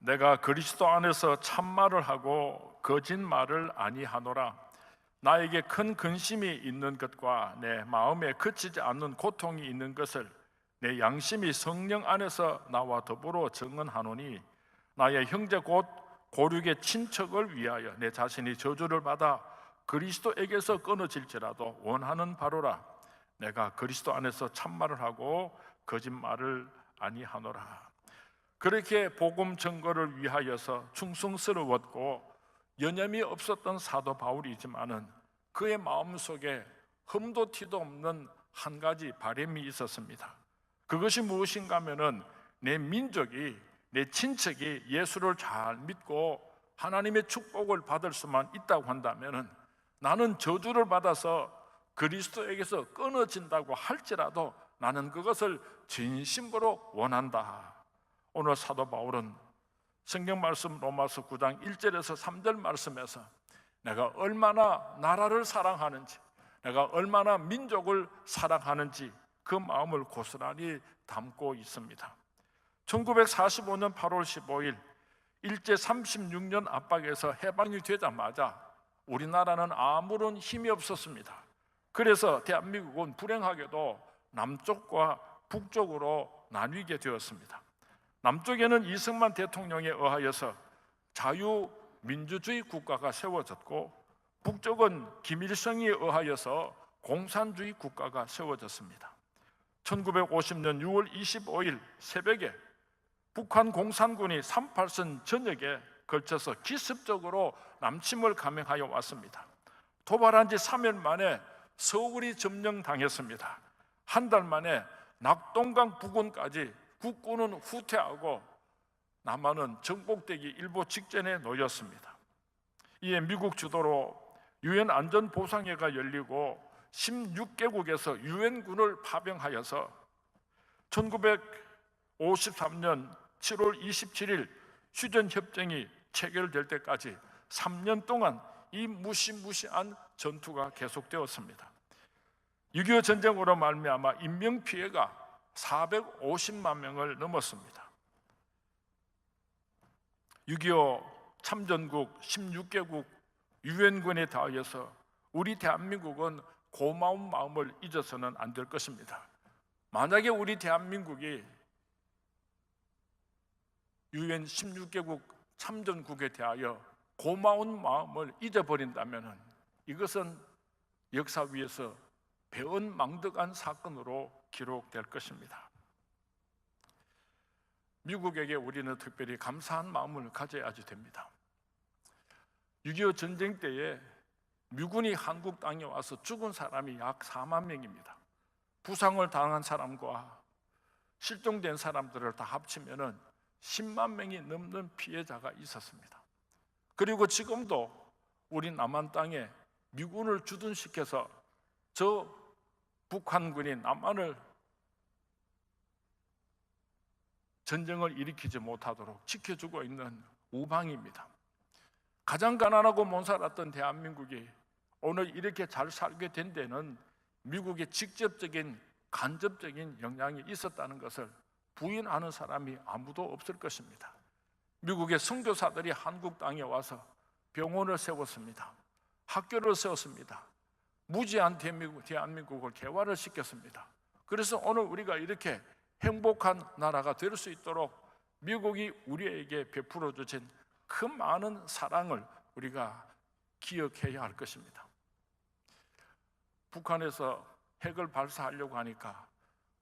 내가 그리스도 안에서 참말을 하고 거짓말을 아니하노라. 나에게 큰 근심이 있는 것과 내 마음에 그치지 않는 고통이 있는 것을 내 양심이 성령 안에서 나와 더불어 증언하노니, 나의 형제 곧 고륙의 친척을 위하여 내 자신이 저주를 받아 그리스도에게서 끊어질지라도 원하는 바로라. 내가 그리스도 안에서 참말을 하고 거짓말을 아니하노라. 그렇게 복음 증거를 위하여서 충성스러웠고 여념이 없었던 사도 바울이지만은 그의 마음속에 흠도 티도 없는 한 가지 바람이 있었습니다. 그것이 무엇인가 하면은 내 민족이, 내 친척이 예수를 잘 믿고 하나님의 축복을 받을 수만 있다고 한다면은, 나는 저주를 받아서 그리스도에게서 끊어진다고 할지라도 나는 그것을 진심으로 원한다. 오늘 사도 바울은 성경 말씀 로마서 9장 1절에서 3절 말씀에서 내가 얼마나 나라를 사랑하는지, 내가 얼마나 민족을 사랑하는지 그 마음을 고스란히 담고 있습니다. 1945년 8월 15일 일제 36년 압박에서 해방이 되자마자 우리나라는 아무런 힘이 없었습니다. 그래서 대한민국은 불행하게도 남쪽과 북쪽으로 나뉘게 되었습니다. 남쪽에는 이승만 대통령에 의하여서 자유민주주의 국가가 세워졌고, 북쪽은 김일성에 의하여서 공산주의 국가가 세워졌습니다. 1950년 6월 25일 새벽에 북한 공산군이 38선 전역에 걸쳐서 기습적으로 남침을 감행하여 왔습니다. 도발한 지 3일 만에 서울이 점령당했습니다. 한 달 만에 낙동강 부근까지 국군은 후퇴하고 남한은 정복되기 일보 직전에 놓였습니다. 이에 미국 주도로 유엔 안전보상회가 열리고 16개국에서 유엔군을 파병하여서 1953년 7월 27일 휴전협정이 체결될 때까지 3년 동안 이 무시무시한 전투가 계속되었습니다. 6.25 전쟁으로 말미암아 인명피해가 450만 명을 넘었습니다. 6.25 참전국 16개국 유엔군에 대하여서 우리 대한민국은 고마운 마음을 잊어서는 안 될 것입니다. 만약에 우리 대한민국이 유엔 16개국 참전국에 대하여 고마운 마음을 잊어버린다면 이것은 역사 위에서 배은망덕한 사건으로 기록될 것입니다. 미국에게 우리는 특별히 감사한 마음을 가져야지 됩니다. 6.25 전쟁 때에 미군이 한국 땅에 와서 죽은 사람이 약 4만 명입니다. 부상을 당한 사람과 실종된 사람들을 다 합치면 10만 명이 넘는 피해자가 있었습니다. 그리고 지금도 우리 남한 땅에 미군을 주둔시켜서 저 북한군이 남한을 전쟁을 일으키지 못하도록 지켜주고 있는 우방입니다. 가장 가난하고 못 살았던 대한민국이 오늘 이렇게 잘 살게 된 데는 미국의 직접적인 간접적인 영향이 있었다는 것을 부인하는 사람이 아무도 없을 것입니다. 미국의 선교사들이 한국 땅에 와서 병원을 세웠습니다. 학교를 세웠습니다. 무지한 대한민국을 개화를 시켰습니다. 그래서 오늘 우리가 이렇게 행복한 나라가 될 수 있도록 미국이 우리에게 베풀어 주신 그 많은 사랑을 우리가 기억해야 할 것입니다. 북한에서 핵을 발사하려고 하니까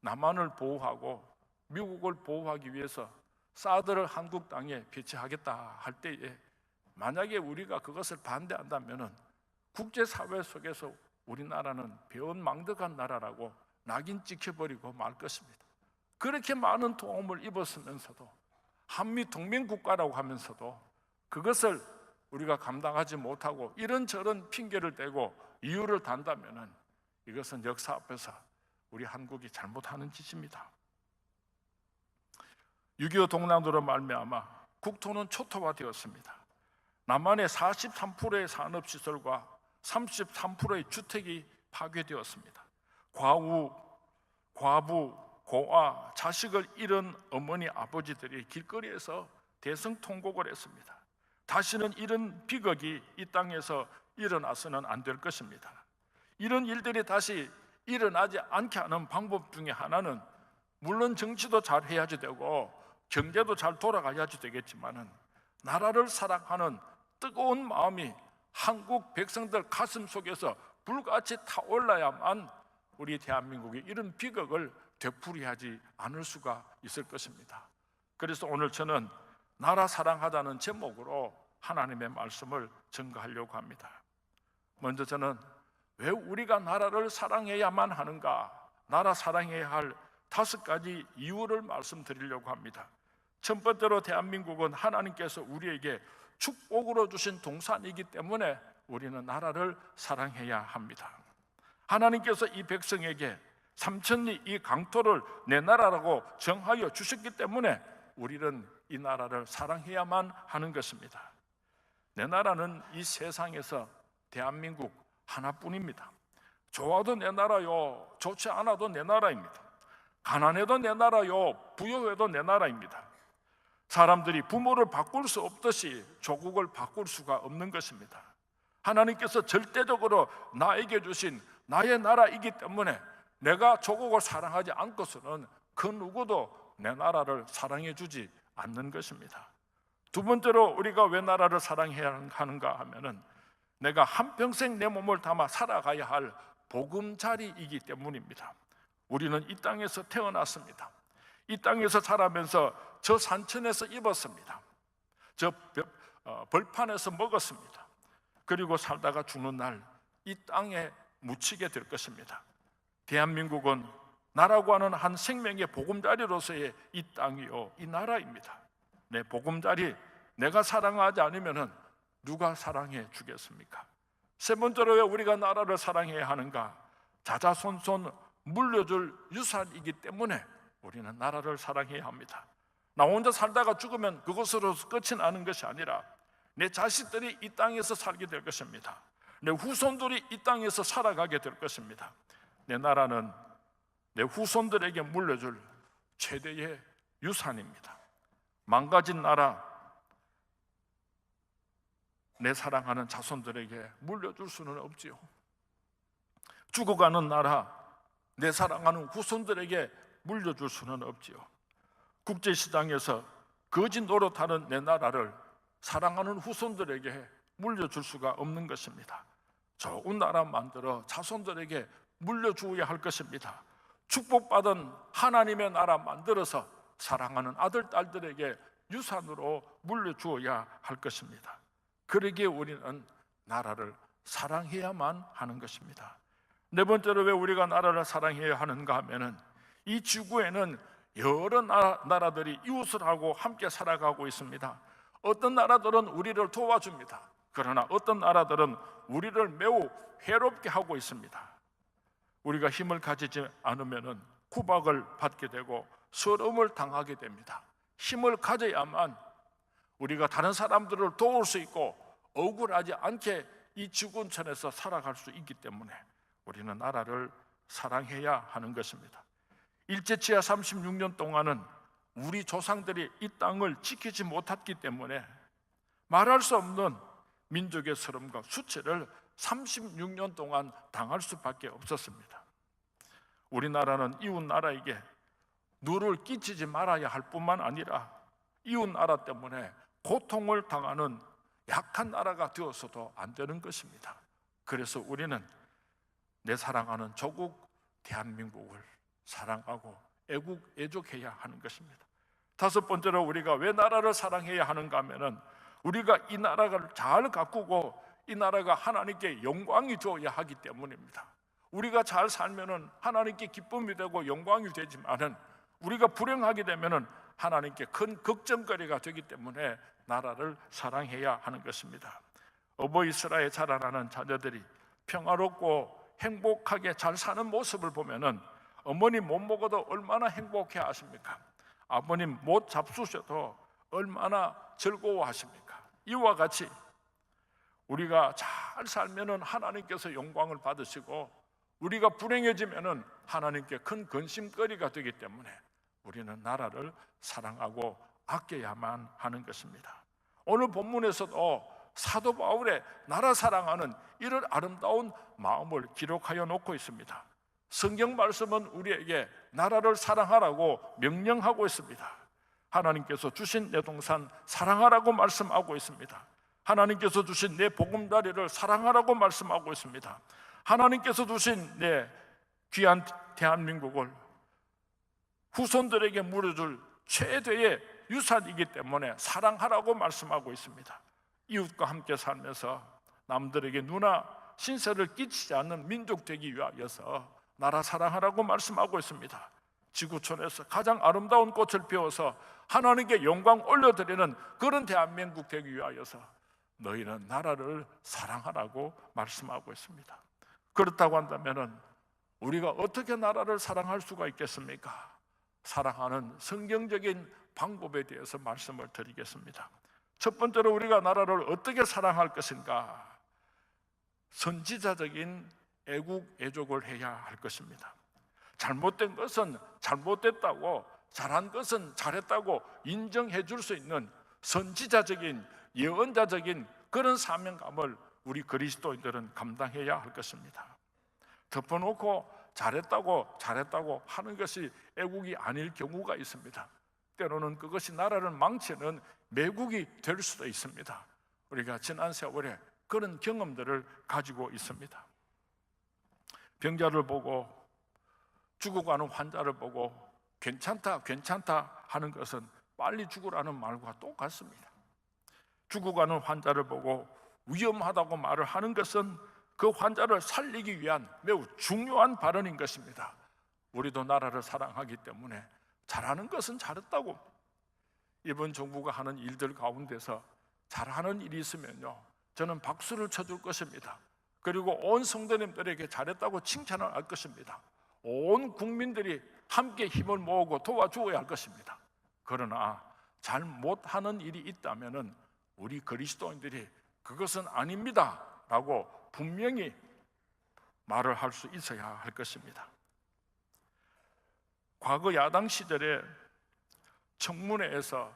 남한을 보호하고 미국을 보호하기 위해서 사드를 한국 땅에 배치하겠다 할 때에 만약에 우리가 그것을 반대한다면 국제사회 속에서 우리나라는 배은망덕한 나라라고 낙인 찍혀버리고 말 것입니다. 그렇게 많은 도움을 입었으면서도 한미 동맹국가라고 하면서도 그것을 우리가 감당하지 못하고 이런저런 핑계를 대고 이유를 단다면 이것은 역사 앞에서 우리 한국이 잘못하는 짓입니다. 6.25 동란으로 말미암아 국토는 초토화되었습니다. 남한의 43%의 산업시설과 33%의 주택이 파괴되었습니다. 과부, 고아, 자식을 잃은 어머니, 아버지들이 길거리에서 대성통곡을 했습니다. 다시는 이런 비극이 이 땅에서 일어나서는 안 될 것입니다. 이런 일들이 다시 일어나지 않게 하는 방법 중에 하나는, 물론 정치도 잘 해야지 되고 경제도 잘 돌아가야지 되겠지만은, 나라를 사랑하는 뜨거운 마음이 한국 백성들 가슴 속에서 불같이 타올라야만 우리 대한민국이 이런 비극을 되풀이하지 않을 수가 있을 것입니다. 그래서 오늘 저는 나라 사랑하자는 제목으로 하나님의 말씀을 전가하려고 합니다. 먼저 저는 왜 우리가 나라를 사랑해야만 하는가, 나라 사랑해야 할 5가지 이유를 말씀드리려고 합니다. 첫 번째로, 대한민국은 하나님께서 우리에게 축복으로 주신 동산이기 때문에 우리는 나라를 사랑해야 합니다. 하나님께서 이 백성에게 삼천리 이 강토를 내 나라라고 정하여 주셨기 때문에 우리는 이 나라를 사랑해야만 하는 것입니다. 내 나라는 이 세상에서 대한민국 하나뿐입니다. 좋아도 내 나라요, 좋지 않아도 내 나라입니다. 가난해도 내 나라요, 부유해도 내 나라입니다. 사람들이 부모를 바꿀 수 없듯이 조국을 바꿀 수가 없는 것입니다. 하나님께서 절대적으로 나에게 주신 나의 나라이기 때문에 내가 조국을 사랑하지 않고서는 그 누구도 내 나라를 사랑해 주지 않는 것입니다. 두 번째로, 우리가 왜 나라를 사랑해야 하는가 하면은, 내가 한평생 내 몸을 담아 살아가야 할 보금자리이기 때문입니다. 우리는 이 땅에서 태어났습니다. 이 땅에서 자라면서 저 산천에서 입었습니다. 저 벌판에서 먹었습니다. 그리고 살다가 죽는 날 이 땅에 묻히게 될 것입니다. 대한민국은 나라고 하는 한 생명의 보금자리로서의 이 땅이요, 이 나라입니다. 내 보금자리, 내가 사랑하지 않으면 누가 사랑해 주겠습니까? 세 번째로, 왜 우리가 나라를 사랑해야 하는가? 자자손손 물려줄 유산이기 때문에 우리는 나라를 사랑해야 합니다. 나 혼자 살다가 죽으면 그것으로 끝이 나는 것이 아니라 내 자식들이 이 땅에서 살게 될 것입니다. 내 후손들이 이 땅에서 살아가게 될 것입니다. 내 나라는 내 후손들에게 물려줄 최대의 유산입니다. 망가진 나라, 내 사랑하는 자손들에게 물려줄 수는 없지요. 죽어가는 나라, 내 사랑하는 후손들에게 물려줄 수는 없지요. 국제시장에서 거짓 노릇하는 내 나라를 사랑하는 후손들에게 물려줄 수가 없는 것입니다. 좋은 나라 만들어 자손들에게 물려주어야 할 것입니다. 축복받은 하나님의 나라 만들어서 사랑하는 아들, 딸들에게 유산으로 물려주어야 할 것입니다. 그러기에 우리는 나라를 사랑해야만 하는 것입니다. 네 번째로, 왜 우리가 나라를 사랑해야 하는가 하면은, 이 지구에는 여러 나라들이 이웃을 하고 함께 살아가고 있습니다. 어떤 나라들은 우리를 도와줍니다. 그러나 어떤 나라들은 우리를 매우 해롭게 하고 있습니다. 우리가 힘을 가지지 않으면 구박을 받게 되고 서러움을 당하게 됩니다. 힘을 가져야만 우리가 다른 사람들을 도울 수 있고 억울하지 않게 이 지구촌에서 살아갈 수 있기 때문에 우리는 나라를 사랑해야 하는 것입니다. 일제치하 36년 동안은 우리 조상들이 이 땅을 지키지 못했기 때문에 말할 수 없는 민족의 서름과 수치를 36년 동안 당할 수밖에 없었습니다. 우리나라는 이웃 나라에게 누를 끼치지 말아야 할 뿐만 아니라 이웃 나라 때문에 고통을 당하는 약한 나라가 되어서도 안 되는 것입니다. 그래서 우리는 내 사랑하는 조국 대한민국을 사랑하고 애국해야 하는 것입니다. 다섯 번째로, 우리가 왜 나라를 사랑해야 하는가 하면은, 우리가 이 나라를 잘 가꾸고 이 나라가 하나님께 영광이 되어야 하기 때문입니다. 우리가 잘 살면은 하나님께 기쁨이 되고 영광이 되지만은, 우리가 불행하게 되면은 하나님께 큰 걱정거리가 되기 때문에 나라를 사랑해야 하는 것입니다. 어버이스라에 자라나는 자녀들이 평화롭고 행복하게 잘 사는 모습을 보면은 어머니 못 먹어도 얼마나 행복해 하십니까? 아버님 못 잡수셔도 얼마나 즐거워하십니까? 이와 같이 우리가 잘 살면은 하나님께서 영광을 받으시고, 우리가 불행해지면은 하나님께 큰 근심거리가 되기 때문에 우리는 나라를 사랑하고 아껴야만 하는 것입니다. 오늘 본문에서도 사도 바울의 나라 사랑하는 이런 아름다운 마음을 기록하여 놓고 있습니다. 성경 말씀은 우리에게 나라를 사랑하라고 명령하고 있습니다. 하나님께서 주신 내 동산 사랑하라고 말씀하고 있습니다. 하나님께서 주신 내 보금자리를 사랑하라고 말씀하고 있습니다. 하나님께서 주신 내 귀한 대한민국을 후손들에게 물려줄 최대의 유산이기 때문에 사랑하라고 말씀하고 있습니다. 이웃과 함께 살면서 남들에게 누나 신세를 끼치지 않는 민족 되기 위하여서 나라 사랑하라고 말씀하고 있습니다. 지구촌에서 가장 아름다운 꽃을 피워서 하나님께 영광 올려드리는 그런 대한민국 되기 위하여서 너희는 나라를 사랑하라고 말씀하고 있습니다. 그렇다고 한다면 우리가 어떻게 나라를 사랑할 수가 있겠습니까? 사랑하는 성경적인 방법에 대해서 말씀을 드리겠습니다. 첫 번째로 우리가 나라를 어떻게 사랑할 것인가? 선지자적인 애국, 애족을 해야 할 것입니다. 잘못된 것은 잘못됐다고, 잘한 것은 잘했다고 인정해 줄 수 있는 선지자적인, 예언자적인 그런 사명감을 우리 그리스도인들은 감당해야 할 것입니다. 덮어놓고 잘했다고 하는 것이 애국이 아닐 경우가 있습니다. 때로는 그것이 나라를 망치는 매국이 될 수도 있습니다. 우리가 지난 세월에 그런 경험들을 가지고 있습니다. 병자를 보고 죽어가는 환자를 보고 괜찮다 하는 것은 빨리 죽으라는 말과 똑같습니다. 죽어가는 환자를 보고 위험하다고 말을 하는 것은 그 환자를 살리기 위한 매우 중요한 발언인 것입니다. 우리도 나라를 사랑하기 때문에 잘하는 것은 잘했다고, 이번 정부가 하는 일들 가운데서 잘하는 일이 있으면요, 저는 박수를 쳐줄 것입니다. 그리고 온 성도님들에게 잘했다고 칭찬을 할 것입니다. 온 국민들이 함께 힘을 모으고 도와주어야 할 것입니다. 그러나 잘 못하는 일이 있다면 우리 그리스도인들이 그것은 아닙니다 라고 분명히 말을 할 수 있어야 할 것입니다. 과거 야당 시절에 청문회에서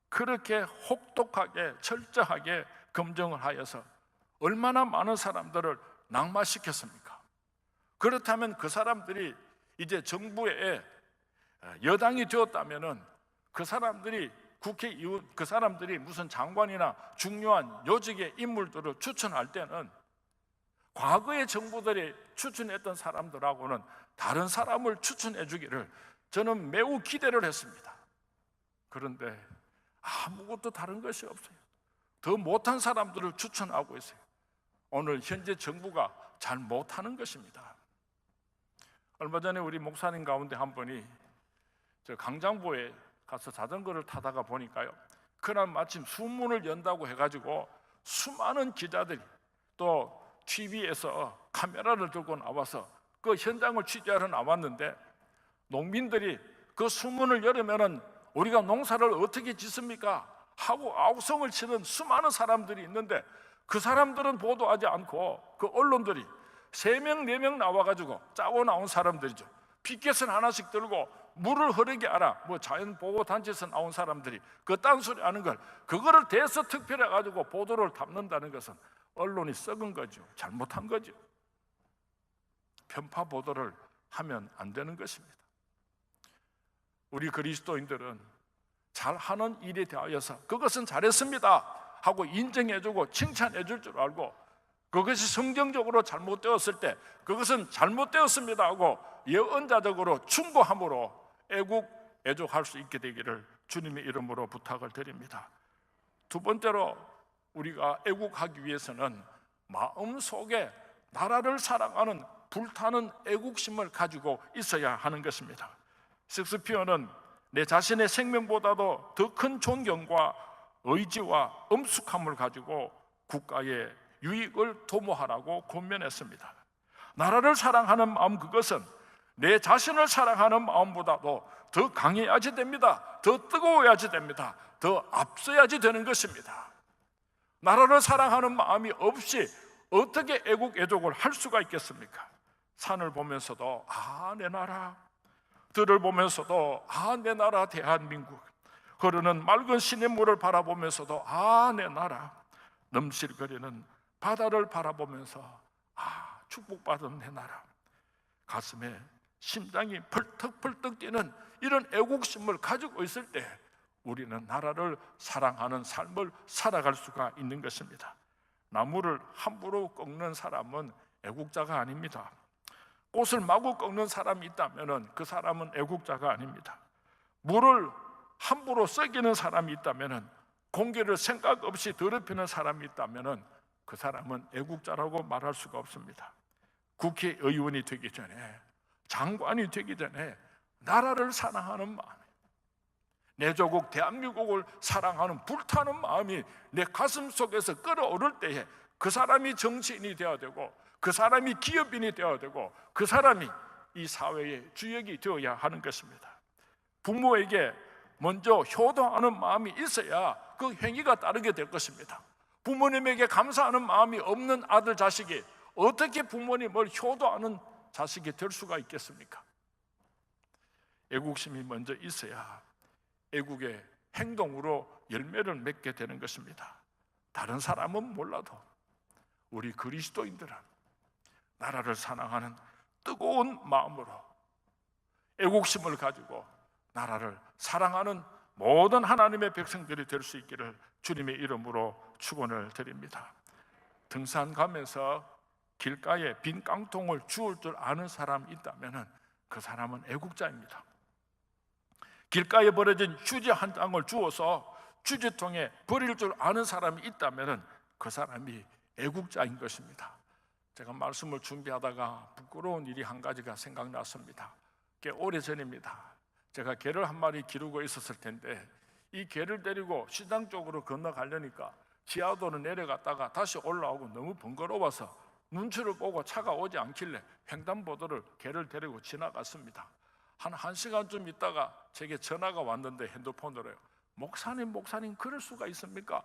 그렇게 혹독하게 철저하게 검증을 하여서 얼마나 많은 사람들을 낙마시켰습니까? 그렇다면 그 사람들이 이제 정부의 여당이 되었다면은 그 사람들이 국회의원, 그 사람들이 무슨 장관이나 중요한 요직의 인물들을 추천할 때는 과거의 정부들이 추천했던 사람들하고는 다른 사람을 추천해 주기를 저는 매우 기대를 했습니다. 그런데 아무것도 다른 것이 없어요. 더 못한 사람들을 추천하고 있어요. 오늘 현재 정부가 잘 못하는 것입니다. 얼마 전에 우리 목사님 가운데 한 분이 저 강장보에 가서 자전거를 타다가 보니까요, 그날 마침 수문을 연다고 해가지고 수많은 기자들이 또 TV에서 카메라를 들고 나와서 그 현장을 취재하러 나왔는데, 농민들이 그 수문을 열으면은 우리가 농사를 어떻게 짓습니까? 하고 아우성을 치는 수많은 사람들이 있는데, 그 사람들은 보도하지 않고 그 언론들이 3명, 4명 나와가지고 짜고 나온 사람들이죠. 피켓을 하나씩 들고 물을 흐르게 하라, 뭐 자연보호단체에서 나온 사람들이 그 딴소리 하는 걸, 그거를 대서 특별해가지고 보도를 담는다는 것은 언론이 썩은 거죠. 잘못한 거죠. 편파 보도를 하면 안 되는 것입니다. 우리 그리스도인들은 잘하는 일에 대하여서 그것은 잘했습니다 하고 인정해주고 칭찬해줄 줄 알고, 그것이 성경적으로 잘못되었을 때 그것은 잘못되었습니다 하고 예언자적으로 충고함으로 애국, 애족할 수 있게 되기를 주님의 이름으로 부탁을 드립니다. 두 번째로 우리가 애국하기 위해서는 마음속에 나라를 사랑하는 불타는 애국심을 가지고 있어야 하는 것입니다. 섹스피어는 내 자신의 생명보다도 더 큰 존경과 의지와 엄숙함을 가지고 국가의 유익을 도모하라고 권면했습니다. 나라를 사랑하는 마음, 그것은 내 자신을 사랑하는 마음보다도 더 강해야지 됩니다. 더 뜨거워야지 됩니다. 더 앞서야지 되는 것입니다. 나라를 사랑하는 마음이 없이 어떻게 애국, 애족을 할 수가 있겠습니까? 산을 보면서도 내 나라, 들을 보면서도 내 나라 대한민국, 흐르는 맑은 시냇물을 바라보면서도 내 나라, 넘실거리는 바다를 바라보면서 축복받은 내 나라, 가슴에 심장이 펄떡펄떡 뛰는 이런 애국심을 가지고 있을 때 우리는 나라를 사랑하는 삶을 살아갈 수가 있는 것입니다. 나무를 함부로 꺾는 사람은 애국자가 아닙니다. 꽃을 마구 꺾는 사람이 있다면 그 사람은 애국자가 아닙니다. 물을 함부로 썩이는 사람이 있다면, 공기를 생각 없이 더럽히는 사람이 있다면 그 사람은 애국자라고 말할 수가 없습니다. 국회의원이 되기 전에, 장관이 되기 전에 나라를 사랑하는 마음, 내 조국 대한민국을 사랑하는 불타는 마음이 내 가슴 속에서 끓어오를 때에 그 사람이 정치인이 되어야 되고, 그 사람이 기업인이 되어야 되고, 그 사람이 이 사회의 주역이 되어야 하는 것입니다. 부모에게 먼저 효도하는 마음이 있어야 그 행위가 따르게 될 것입니다. 부모님에게 감사하는 마음이 없는 아들 자식이 어떻게 부모님을 효도하는 자식이 될 수가 있겠습니까? 애국심이 먼저 있어야 애국의 행동으로 열매를 맺게 되는 것입니다. 다른 사람은 몰라도 우리 그리스도인들은 나라를 사랑하는 뜨거운 마음으로 애국심을 가지고 나라를 사랑하는 모든 하나님의 백성들이 될 수 있기를 주님의 이름으로 축원을 드립니다. 등산 가면서 길가에 빈 깡통을 주울 줄 아는 사람이 있다면 그 사람은 애국자입니다. 길가에 버려진 휴지 한 장을 주워서 휴지통에 버릴 줄 아는 사람이 있다면 그 사람이 애국자인 것입니다. 제가 말씀을 준비하다가 부끄러운 일이 한 가지가 생각났습니다. 꽤 오래전입니다. 제가 개를 한 마리 기르고 있었을 텐데 이 개를 데리고 시장 쪽으로 건너가려니까 지하도로 내려갔다가 다시 올라오고 너무 번거로워서 눈치를 보고 차가 오지 않길래 횡단보도를 개를 데리고 지나갔습니다. 한 1시간쯤 있다가 제게 전화가 왔는데 핸드폰으로요. 목사님 그럴 수가 있습니까?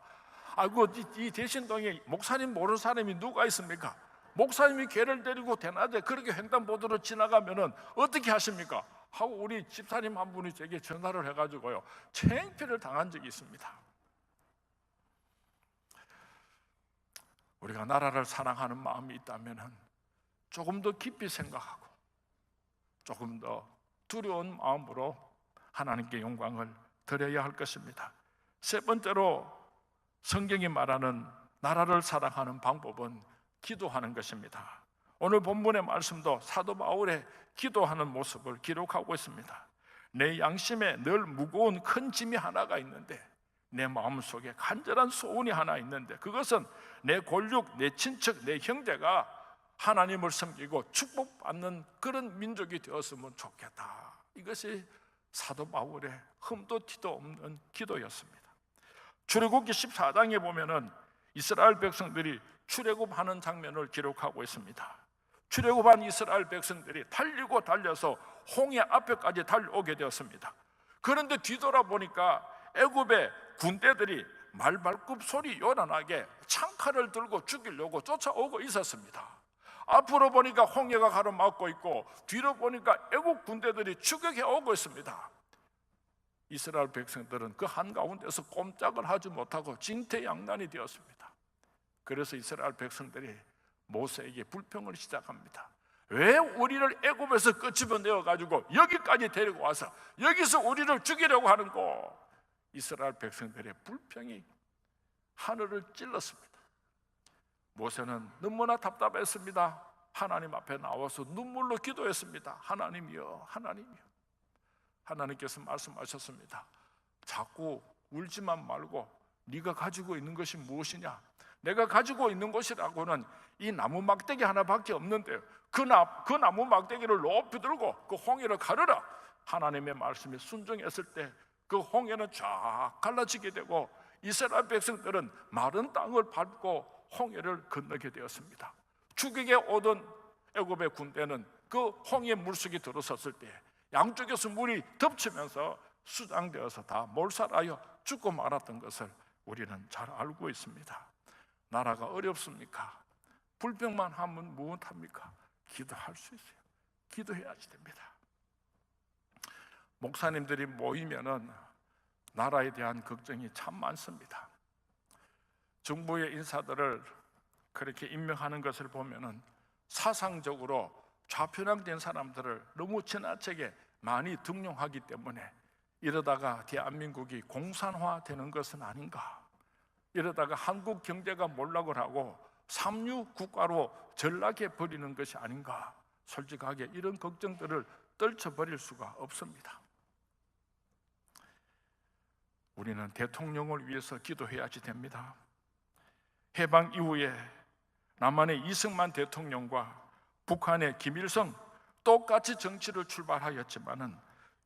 아이고, 이 대신동에 목사님 모르는 사람이 누가 있습니까? 목사님이 개를 데리고 대낮에 그렇게 횡단보도로 지나가면은 어떻게 하십니까? 하고 우리 집사님 한 분이 제게 전화를 해가지고요, 창피를 당한 적이 있습니다. 우리가 나라를 사랑하는 마음이 있다면 조금 더 깊이 생각하고 조금 더 두려운 마음으로 하나님께 영광을 드려야 할 것입니다. 세 번째로 성경이 말하는 나라를 사랑하는 방법은 기도하는 것입니다. 오늘 본문의 말씀도 사도 바울의 기도하는 모습을 기록하고 있습니다. 내 양심에 늘 무거운 큰 짐이 하나가 있는데, 내 마음속에 간절한 소원이 하나 있는데, 그것은 내 골육, 내 친척, 내 형제가 하나님을 섬기고 축복받는 그런 민족이 되었으면 좋겠다. 이것이 사도 바울의 흠도 티도 없는 기도였습니다. 출애굽기 14장에 보면은 이스라엘 백성들이 출애굽하는 장면을 기록하고 있습니다. 출애굽한 이스라엘 백성들이 달리고 달려서 홍해 앞에까지 달려오게 되었습니다. 그런데 뒤돌아보니까 애굽의 군대들이 말발굽 소리 요란하게 창칼을 들고 죽이려고 쫓아오고 있었습니다. 앞으로 보니까 홍해가 가로막고 있고 뒤로 보니까 애국 군대들이 추격해 오고 있습니다. 이스라엘 백성들은 그 한가운데서 꼼짝을 하지 못하고 진퇴양난이 되었습니다. 그래서 이스라엘 백성들이 모세에게 불평을 시작합니다. 왜 우리를 애굽에서 끄집어내어 가지고 여기까지 데리고 와서 여기서 우리를 죽이려고 하는고? 이스라엘 백성들의 불평이 하늘을 찔렀습니다. 모세는 너무나 답답했습니다. 하나님 앞에 나와서 눈물로 기도했습니다. 하나님이여, 하나님이여. 하나님께서 말씀하셨습니다. 자꾸 울지만 말고 네가 가지고 있는 것이 무엇이냐? 내가 가지고 있는 것이라고는 이 나무 막대기 하나밖에 없는데요, 그 나무 막대기를 높이 들고 그 홍해를 가르라. 하나님의 말씀에 순종했을 때 그 홍해는 쫙 갈라지게 되고 이스라엘 백성들은 마른 땅을 밟고 홍해를 건너게 되었습니다. 추격에 오던 애굽의 군대는 그 홍해 물속에 들어섰을 때 양쪽에서 물이 덮치면서 수장되어서 다 몰살하여 죽고 말았던 것을 우리는 잘 알고 있습니다. 나라가 어렵습니까? 불평만 하면 무엇합니까? 기도할 수 있어요. 기도해야지 됩니다. 목사님들이 모이면은 나라에 대한 걱정이 참 많습니다. 정부의 인사들을 그렇게 임명하는 것을 보면은 사상적으로 좌편향된 사람들을 너무 지나치게 많이 등용하기 때문에 이러다가 대한민국이 공산화되는 것은 아닌가, 이러다가 한국 경제가 몰락을 하고 삼류 국가로 전락해 버리는 것이 아닌가, 솔직하게 이런 걱정들을 떨쳐버릴 수가 없습니다. 우리는 대통령을 위해서 기도해야지 됩니다. 해방 이후에 남한의 이승만 대통령과 북한의 김일성 똑같이 정치를 출발하였지만은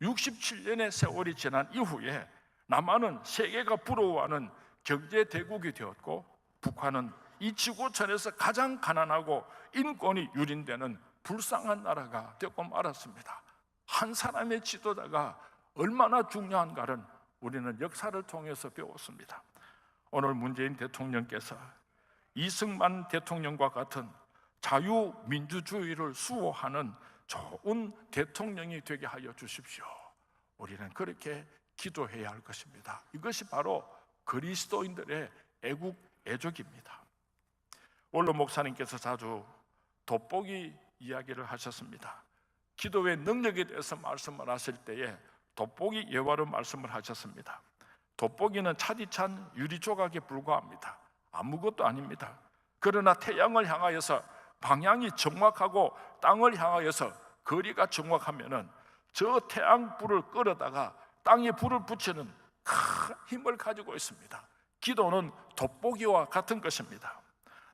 67년의 세월이 지난 이후에 남한은 세계가 부러워하는 경제 대국이 되었고, 북한은 이 지구촌에서 가장 가난하고 인권이 유린되는 불쌍한 나라가 되고 말았습니다. 한 사람의 지도자가 얼마나 중요한가를 우리는 역사를 통해서 배웠습니다. 오늘 문재인 대통령께서 이승만 대통령과 같은 자유민주주의를 수호하는 좋은 대통령이 되게 하여 주십시오. 우리는 그렇게 기도해야 할 것입니다. 이것이 바로 그리스도인들의 애국 애족입니다. 원로 목사님께서 자주 돋보기 이야기를 하셨습니다. 기도의 능력에 대해서 말씀을 하실 때에 돋보기 예화로 말씀을 하셨습니다. 돋보기는 차디찬 유리 조각에 불과합니다. 아무것도 아닙니다. 그러나 태양을 향하여서 방향이 정확하고 땅을 향하여서 거리가 정확하면은 저 태양불을 끌어다가 땅에 불을 붙이는 큰 힘을 가지고 있습니다. 기도는 돋보기와 같은 것입니다.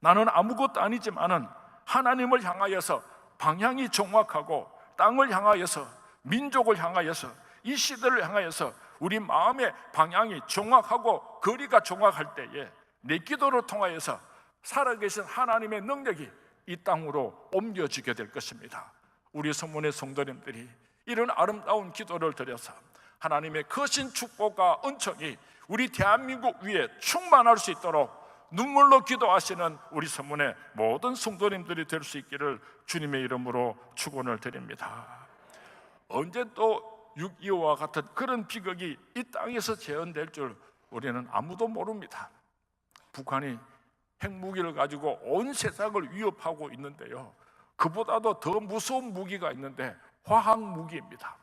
나는 아무것도 아니지만은 하나님을 향하여서 방향이 정확하고 땅을 향하여서 민족을 향하여서 이 시대를 향하여서 우리 마음의 방향이 정확하고 거리가 정확할 때에 내 기도를 통하여서 살아계신 하나님의 능력이 이 땅으로 옮겨지게 될 것입니다. 우리 성문의 성도님들이 이런 아름다운 기도를 드려서 하나님의 거신 축복과 은총이 우리 대한민국 위에 충만할 수 있도록 눈물로 기도하시는 우리 성문의 모든 성도님들이 될 수 있기를 주님의 이름으로 축원을 드립니다. 언제 또 6.25와 같은 그런 비극이 이 땅에서 재현될 줄 우리는 아무도 모릅니다. 북한이 핵무기를 가지고 온 세상을 위협하고 있는데요, 그보다도 더 무서운 무기가 있는데 화학무기입니다.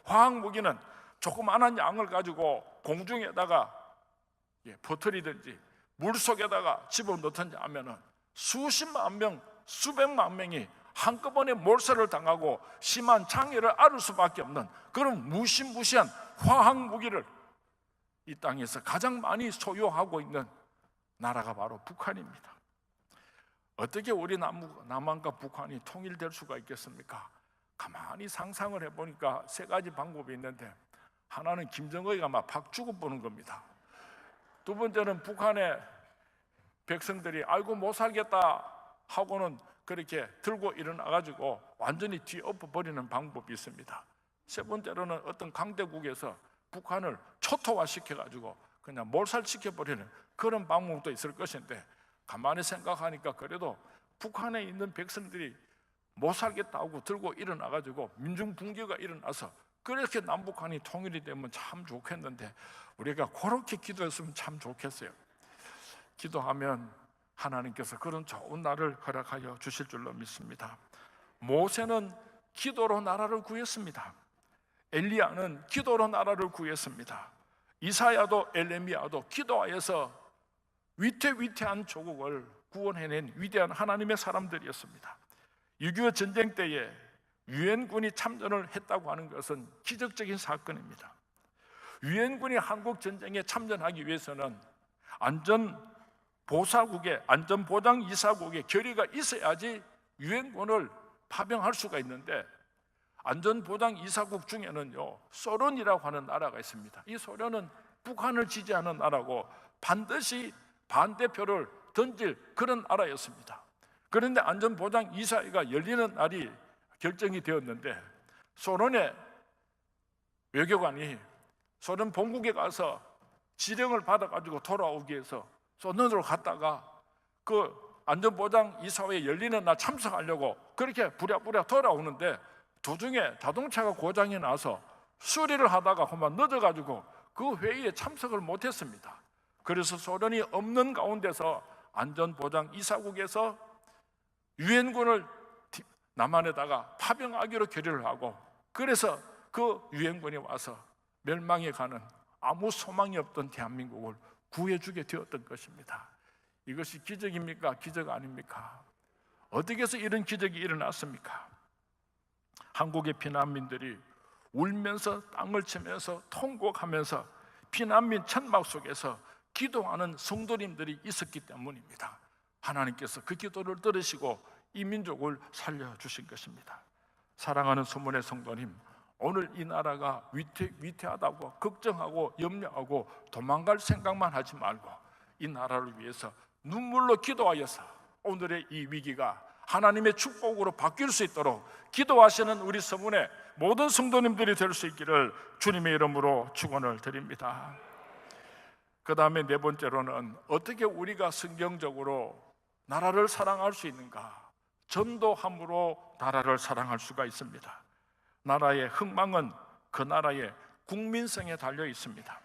화학무기는 조그마한 양을 가지고 공중에다가 퍼뜨리든지 물속에다가 집어넣든지 하면은 수십만 명, 수백만 명이 한꺼번에 몰살을 당하고 심한 장애를 앓을 수밖에 없는 그런 무시무시한 화학무기를 이 땅에서 가장 많이 소유하고 있는 나라가 바로 북한입니다. 어떻게 우리 남한과 북한이 통일될 수가 있겠습니까? 가만히 상상을 해보니까 세 가지 방법이 있는데, 하나는 김정은이가 막 박 죽어보는 겁니다. 두 번째는 북한의 백성들이 아이고 못 살겠다 하고는 그렇게 들고 일어나가지고 완전히 뒤엎어버리는 방법이 있습니다. 세 번째로는 어떤 강대국에서 북한을 초토화시켜가지고 그냥 몰살시켜버리는 그런 방법도 있을 것인데, 가만히 생각하니까 그래도 북한에 있는 백성들이 못 살겠다 하고 들고 일어나가지고 민중붕괴가 일어나서 그렇게 남북한이 통일이 되면 참 좋겠는데, 우리가 그렇게 기도했으면 참 좋겠어요. 기도하면 하나님께서 그런 좋은 날을 허락하여 주실 줄로 믿습니다. 모세는 기도로 나라를 구했습니다. 엘리야는 기도로 나라를 구했습니다. 이사야도 엘레미야도 기도하여서 위태위태한 조국을 구원해낸 위대한 하나님의 사람들이었습니다. 6.25 전쟁 때에 유엔군이 참전을 했다고 하는 것은 기적적인 사건입니다. 유엔군이 한국 전쟁에 참전하기 위해서는 안전보사국의 안전보장이사국의 결의가 있어야지 유엔군을 파병할 수가 있는데, 안전보장이사국 중에는요 소련이라고 하는 나라가 있습니다. 이 소련은 북한을 지지하는 나라고 반드시 반대표를 던질 그런 나라였습니다. 그런데 안전보장이사회가 열리는 날이 결정이 되었는데, 소련의 외교관이 소련 본국에 가서 지령을 받아가지고 돌아오기 위해서 소련으로 갔다가 그 안전보장이사회에 열리는 날 참석하려고 그렇게 부랴부랴 돌아오는데, 도중에 자동차가 고장이 나서 수리를 하다가 그만 늦어가지고 그 회의에 참석을 못했습니다. 그래서 소련이 없는 가운데서 안전보장 이사국에서 유엔군을 남한에다가 파병하기로 결의를 하고, 그래서 그 유엔군이 와서 멸망해 가는 아무 소망이 없던 대한민국을 구해주게 되었던 것입니다. 이것이 기적입니까? 기적 아닙니까? 어떻게 해서 이런 기적이 일어났습니까? 한국의 피난민들이 울면서 땅을 치면서 통곡하면서 피난민 천막 속에서 기도하는 성도님들이 있었기 때문입니다. 하나님께서 그 기도를 들으시고 이 민족을 살려주신 것입니다. 사랑하는 소문의 성도님, 오늘 이 나라가 위태하다고 걱정하고 염려하고 도망갈 생각만 하지 말고 이 나라를 위해서 눈물로 기도하여서 오늘의 이 위기가 하나님의 축복으로 바뀔 수 있도록 기도하시는 우리 서문의 모든 성도님들이 될 수 있기를 주님의 이름으로 축원을 드립니다. 그 다음에 네 번째로는 어떻게 우리가 성경적으로 나라를 사랑할 수 있는가? 전도함으로 나라를 사랑할 수가 있습니다. 나라의 흥망은 그 나라의 국민성에 달려 있습니다.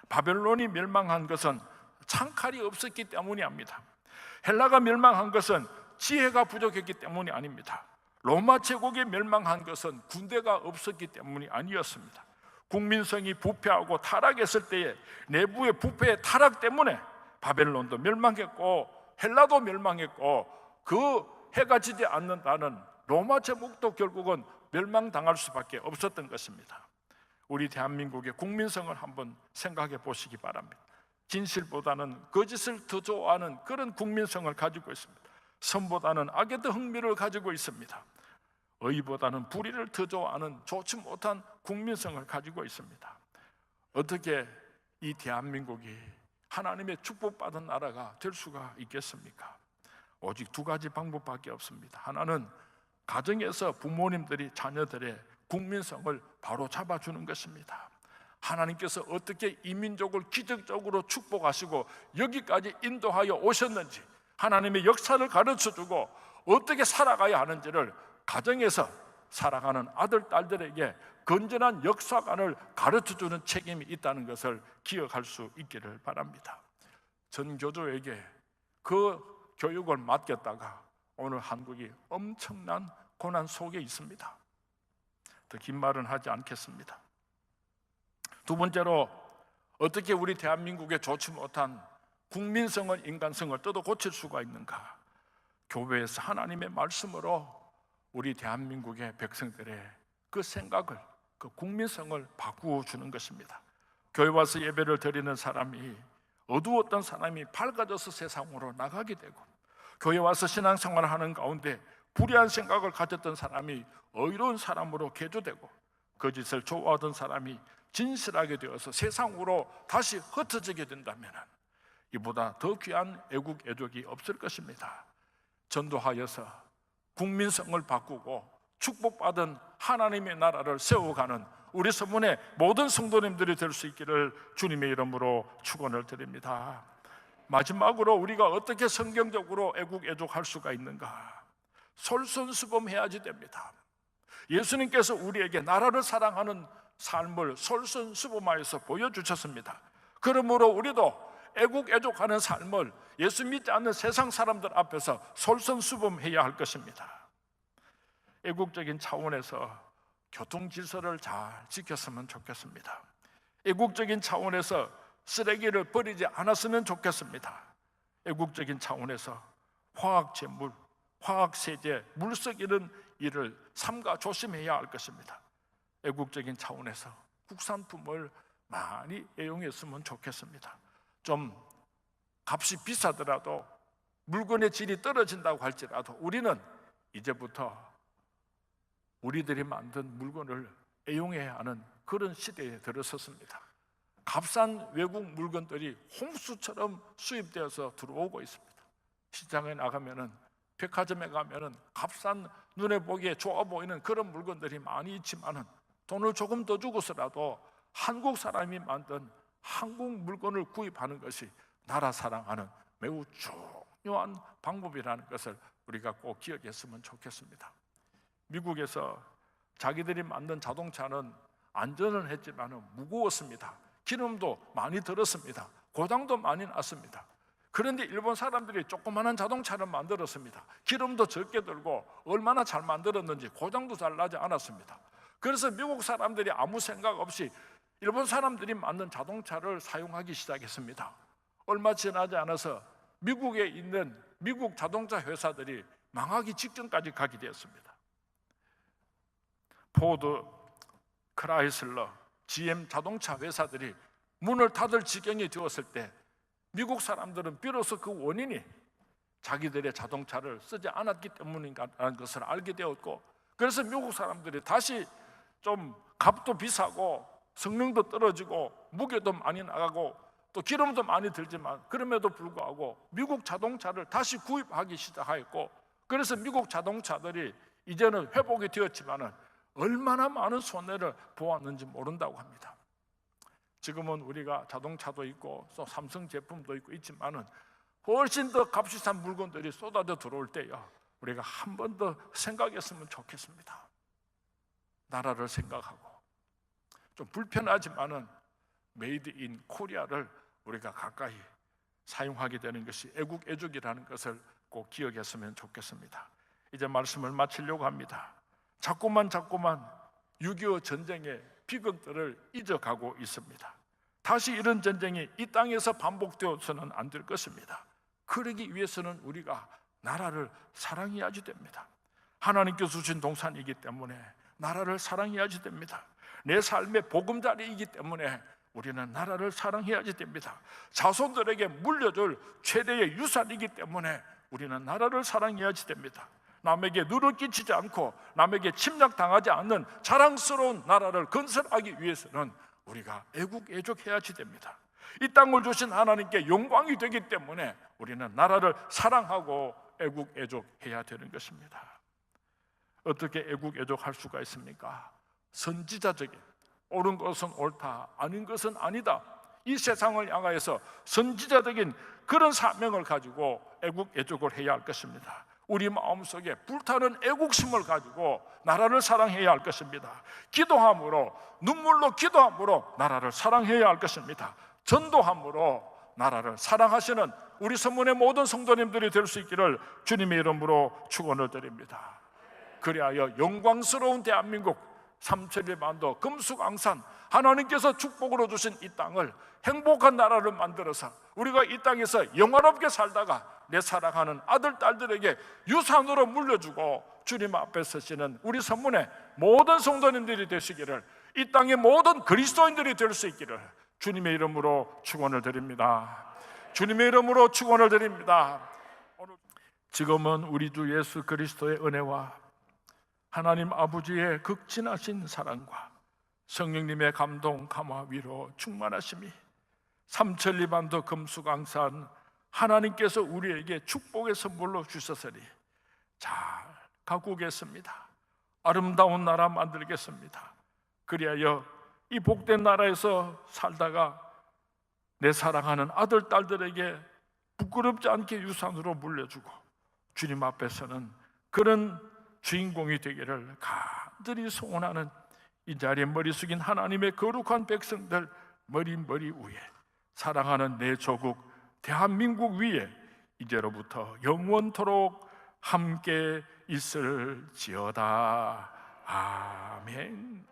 바벨론이 멸망한 것은 창칼이 없었기 때문이 아닙니다. 헬라가 멸망한 것은 지혜가 부족했기 때문이 아닙니다. 로마 제국이 멸망한 것은 군대가 없었기 때문이 아니었습니다. 국민성이 부패하고 타락했을 때에 내부의 부패의 타락 때문에 바벨론도 멸망했고 헬라도 멸망했고, 그 해가 지지 않는다는 로마 제국도 결국은 멸망당할 수밖에 없었던 것입니다. 우리 대한민국의 국민성을 한번 생각해 보시기 바랍니다. 진실보다는 거짓을 더 좋아하는 그런 국민성을 가지고 있습니다. 선보다는 악에 더 흥미를 가지고 있습니다. 의보다는 불의를 더 좋아하는 좋지 못한 국민성을 가지고 있습니다. 어떻게 이 대한민국이 하나님의 축복받은 나라가 될 수가 있겠습니까? 오직 두 가지 방법밖에 없습니다. 하나는 가정에서 부모님들이 자녀들의 국민성을 바로 잡아주는 것입니다. 하나님께서 어떻게 이 민족을 기적적으로 축복하시고 여기까지 인도하여 오셨는지, 하나님의 역사를 가르쳐주고 어떻게 살아가야 하는지를 가정에서 살아가는 아들, 딸들에게 건전한 역사관을 가르쳐주는 책임이 있다는 것을 기억할 수 있기를 바랍니다. 전교조에게 그 교육을 맡겼다가 오늘 한국이 엄청난 고난 속에 있습니다. 더 긴 말은 하지 않겠습니다. 두 번째로 어떻게 우리 대한민국의 좋지 못한 국민성을, 인간성을 뜯어 고칠 수가 있는가? 교회에서 하나님의 말씀으로 우리 대한민국의 백성들의 그 생각을, 그 국민성을 바꾸어 주는 것입니다. 교회 와서 예배를 드리는 사람이 어두웠던 사람이 밝아져서 세상으로 나가게 되고, 교회 와서 신앙생활을 하는 가운데 불의한 생각을 가졌던 사람이 의로운 사람으로 개조되고, 거짓을 좋아하던 사람이 진실하게 되어서 세상으로 다시 흩어지게 된다면 이보다 더 귀한 애국 애족이 없을 것입니다. 전도하여서 국민성을 바꾸고 축복받은 하나님의 나라를 세워가는 우리 서문의 모든 성도님들이 될 수 있기를 주님의 이름으로 축원을 드립니다. 마지막으로 우리가 어떻게 성경적으로 애국 애족할 수가 있는가? 솔선수범해야지 됩니다. 예수님께서 우리에게 나라를 사랑하는 삶을 솔선수범하여서 보여주셨습니다. 그러므로 우리도 애국 애족하는 삶을 예수 믿지 않는 세상 사람들 앞에서 솔선수범해야 할 것입니다. 애국적인 차원에서 교통 질서를 잘 지켰으면 좋겠습니다. 애국적인 차원에서 쓰레기를 버리지 않았으면 좋겠습니다. 애국적인 차원에서 화학재물, 화학세제, 물 썩이는 일을 삼가 조심해야 할 것입니다. 애국적인 차원에서 국산품을 많이 애용했으면 좋겠습니다. 좀 값이 비싸더라도 물건의 질이 떨어진다고 할지라도 우리는 이제부터 우리들이 만든 물건을 애용해야 하는 그런 시대에 들어섰습니다. 값싼 외국 물건들이 홍수처럼 수입되어서 들어오고 있습니다. 시장에 나가면은, 백화점에 가면은 값싼, 눈에 보기에 좋아 보이는 그런 물건들이 많이 있지만은 돈을 조금 더 주고서라도 한국 사람이 만든 한국 물건을 구입하는 것이 나라 사랑하는 매우 중요한 방법이라는 것을 우리가 꼭 기억했으면 좋겠습니다. 미국에서 자기들이 만든 자동차는 안전은 했지만 무거웠습니다. 기름도 많이 들었습니다. 고장도 많이 났습니다. 그런데 일본 사람들이 조그마한 자동차를 만들었습니다. 기름도 적게 들고 얼마나 잘 만들었는지 고장도 잘 나지 않았습니다. 그래서 미국 사람들이 아무 생각 없이 일본 사람들이 만든 자동차를 사용하기 시작했습니다. 얼마 지나지 않아서 미국에 있는 미국 자동차 회사들이 망하기 직전까지 가게 되었습니다. 포드, 크라이슬러, GM 자동차 회사들이 문을 닫을 지경이 되었을 때 미국 사람들은 비로소 그 원인이 자기들의 자동차를 쓰지 않았기 때문이라는 것을 알게 되었고, 그래서 미국 사람들이 다시 좀 값도 비싸고 성능도 떨어지고 무게도 많이 나가고 또 기름도 많이 들지만 그럼에도 불구하고 미국 자동차를 다시 구입하기 시작하였고, 그래서 미국 자동차들이 이제는 회복이 되었지만은 얼마나 많은 손해를 보았는지 모른다고 합니다. 지금은 우리가 자동차도 있고 또 삼성 제품도 있고 있지만은 훨씬 더 값비싼 물건들이 쏟아져 들어올 때요, 우리가 한 번 더 생각했으면 좋겠습니다. 나라를 생각하고 좀 불편하지만은 메이드 인 코리아를 우리가 가까이 사용하게 되는 것이 애국애족이라는 것을 꼭 기억했으면 좋겠습니다. 이제 말씀을 마치려고 합니다. 자꾸만 6.25 전쟁의 비극들을 잊어가고 있습니다. 다시 이런 전쟁이 이 땅에서 반복되어서는 안 될 것입니다. 그러기 위해서는 우리가 나라를 사랑해야지 됩니다. 하나님께서 주신 동산이기 때문에 나라를 사랑해야지 됩니다. 내 삶의 보금자리이기 때문에 우리는 나라를 사랑해야지 됩니다. 자손들에게 물려줄 최대의 유산이기 때문에 우리는 나라를 사랑해야지 됩니다. 남에게 누를 끼치지 않고 남에게 침략당하지 않는 자랑스러운 나라를 건설하기 위해서는 우리가 애국애족해야지 됩니다. 이 땅을 주신 하나님께 영광이 되기 때문에 우리는 나라를 사랑하고 애국애족해야 되는 것입니다. 어떻게 애국애족할 수가 있습니까? 선지자적인 옳은 것은 옳다, 아닌 것은 아니다, 이 세상을 향하여서 선지자적인 그런 사명을 가지고 애국애족을 해야 할 것입니다. 우리 마음속에 불타는 애국심을 가지고 나라를 사랑해야 할 것입니다. 기도함으로, 눈물로 기도함으로 나라를 사랑해야 할 것입니다. 전도함으로 나라를 사랑하시는 우리 선문의 모든 성도님들이 될 수 있기를 주님의 이름으로 축원을 드립니다. 그리하여 영광스러운 대한민국, 삼천리 반도 금수강산, 하나님께서 축복으로 주신 이 땅을 행복한 나라를 만들어서 우리가 이 땅에서 영화롭게 살다가 내 사랑하는 아들, 딸들에게 유산으로 물려주고 주님 앞에 서시는 우리 선문의 모든 성도님들이 되시기를, 이 땅의 모든 그리스도인들이 될 수 있기를 주님의 이름으로 축원을 드립니다. 주님의 이름으로 축원을 드립니다. 지금은 우리 주 예수 그리스도의 은혜와 하나님 아버지의 극진하신 사랑과 성령님의 감동, 감화, 위로, 충만하심이 삼천리 반도 금수강산 하나님께서 우리에게 축복의 선물로 주셨으니 잘 가꾸겠습니다. 아름다운 나라 만들겠습니다. 그리하여 이 복된 나라에서 살다가 내 사랑하는 아들, 딸들에게 부끄럽지 않게 유산으로 물려주고 주님 앞에서는 그런 주인공이 되기를 간절히 소원하는 이 자리에 머리 숙인 하나님의 거룩한 백성들 머리 위에 사랑하는 내 조국 대한민국 위에 이제로부터 영원토록 함께 있을지어다. 아멘.